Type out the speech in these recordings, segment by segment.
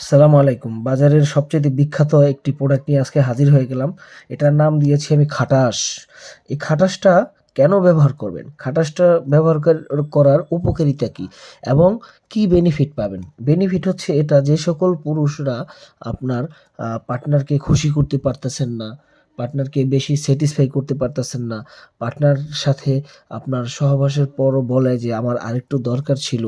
আসসালামু আলাইকুম। বাজারের সবচাইতে বিখ্যাত একটি প্রোডাক্ট নিয়ে আজকে হাজির হয়ে গেলাম। এটার নাম দিয়েছি আমি খাটাস। এই খাটাসটা কেন ব্যবহার করবেন? খাটাসটা ব্যবহার করার উপকারিতা কি? এবং কি বেনিফিট পাবেন? বেনিফিট হচ্ছে এটা যে সকল পুরুষরা আপনার পার্টনারকে খুশি করতে পারতেছেন না, পার্টনারকে বেশি স্যাটিসফাই করতে পারতেছেন না, পার্টনার সাথে আপনার সহবাসের পরও বলে যে আমার আরেকটু দরকার ছিল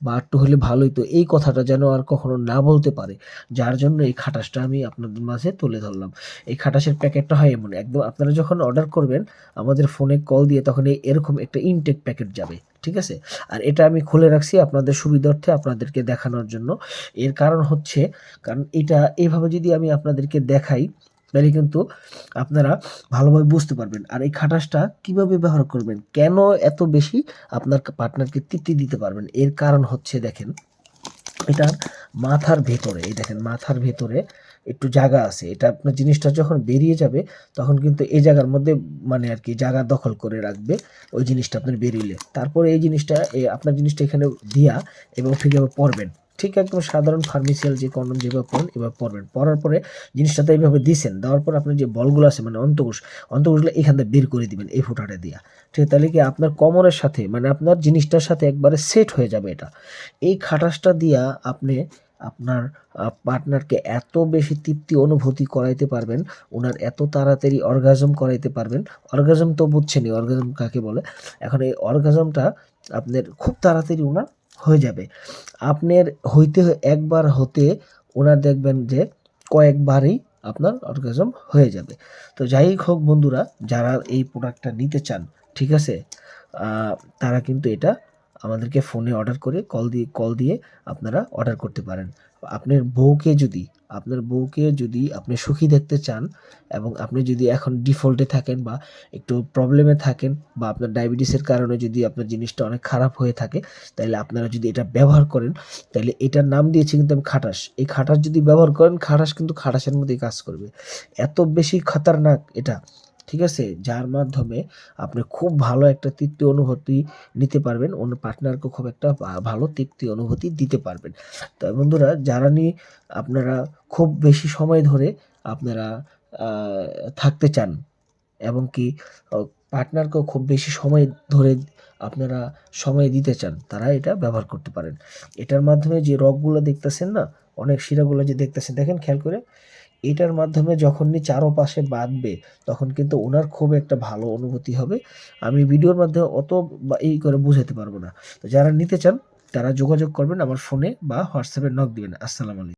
বা আরেকটু হলে ভালো হইতো। এই কথাটা যেন আর কখনো না বলতে পারে। যার জন্য এই খাটাসটা আমি আপনাদের মাঝে তুলে ধরলাম। এই খাটাসের প্যাকেটটা হয় এমন একদম আপনারা যখন অর্ডার করবেন আমাদের ফোনে কল দিয়ে তখন এরকম একটা ইনটেক প্যাকেট যাবে। ঠিক আছে? আর এটা আমি খুলে রাখছি আপনাদের সুবিধার্থে আপনাদেরকে দেখানোর জন্য। এর কারণ হচ্ছে কারণ এটা এভাবে যদি আমি আপনাদেরকে দেখাই তাহলে কিন্তু আপনারা ভালোভাবে বুঝতে পারবেন। আর এই খাটাসটা কিভাবে ব্যবহার করবেন? কেন এত বেশি আপনার পার্টনারকে তৃপ্তি দিতে পারবেন? এর কারণ হচ্ছে দেখেন, এটার মাথার ভেতরে এই দেখেন মাথার ভেতরে একটু জায়গা আছে। এটা আপনার জিনিসটা যখন বেরিয়ে যাবে তখন কিন্তু এই জায়গার মধ্যে মানে আরকি জায়গা দখল করে রাখবে ওই জিনিসটা আপনার বেরিলে। তারপরে এই জিনিসটা আপনার জিনিসটা এখানে দিয়া এবং ঠিকভাবে পড়বেন। ঠিক একদম সাধারণ ফার্মেসিয়াল যে কন্ডম যেভাবে পড়েন এভাবে পড়বেন। পড়ার পরে জিনিসটা তো এইভাবে দিছেন। দেওয়ার পর আপনার যে বলগুলো আছে মানে অন্তঃকোষগুলো এখান থেকে বের করে দিবেন এই ফুটাটা দিয়া। ঠিক আছে? তাহলে কি আপনার কোমরের সাথে মানে আপনার জিনিসটার সাথে একবারে সেট হয়ে যাবে এটা। এই খাটাসটা দিয়া আপনি আপনার পার্টনারকে এত বেশি তৃপ্তি অনুভূতি করাইতে পারবেন, উনার এত তাড়াতাড়ি অর্গাজম করাইতে পারবেন। অর্গাজম তো বুঝছেনই অর্গাজম কাকে বলে। এখন এই অর্গাজমটা আপনার খুব তাড়াতাড়ি উনার হয়ে যাবে। আপনার একবার হতে উনার দেখবেন যে কয়েকবারই আপনার অর্গাজম হয়ে যাবে। তো যাই হোক বন্ধুরা, যারা এই প্রোডাক্টটা নিতে চান, ঠিক আছে? আ তারা কিন্তু এটা আমাদেরকে ফোনে অর্ডার করে কল দিয়ে আপনারা অর্ডার করতে পারেন। আপনার বউকে যদি আপনি সুখী দেখতে চান এবং আপনি যদি এখন ডিফল্টে থাকেন বা একটু প্রবলেমে থাকেন বা আপনার ডায়াবেটিসের কারণে যদি আপনার জিনিসটা অনেক খারাপ হয়ে থাকে, তাইলে আপনারা যদি এটা ব্যবহার করেন, তাইলে এটার নাম দিয়েছি কিন্তু আমি খাটাস। এই খাটাস যদি ব্যবহার করেন, খাটাস কিন্তু খাটাসের মতোই কাজ করবে। এত বেশি খতরনাক এটা। ঠিক আছে? যার মাধ্যমে আপনি খুব ভালো একটা তৃপ্তি অনুভূতি নিতে পারবেন। অন্য পার্টনারকেও খুব একটা ভালো তৃপ্তি অনুভূতি দিতে পারবেন। তো বন্ধুরা আপনারা খুব বেশি সময় ধরে আপনারা আ থাকতে চান এবং কি অ পার্টনারকেও খুব বেশি সময় ধরে আপনারা সময় দিতে চান, তারা এটা ব্যবহার করতে পারেন। এটার মাধ্যমে যে রগগুলো দেখতেছেন না? অনেক শিরাগুলো যে দেখতেছেন, দেখেন খেয়াল করে? এটার মাধ্যমে যখনই চারপাশে বাঁধবে, তখন কিন্তু উনার খুব একটা ভালো অনুভূতি হবে। আমি ভিডিওর মাধ্যমে অত করে বুঝাতে পারব না। তো যারা নিতে চান তারা যোগাযোগ করবেন আমার ফোনে বা WhatsApp এ নক দিবেন। আসসালামু আলাইকুম।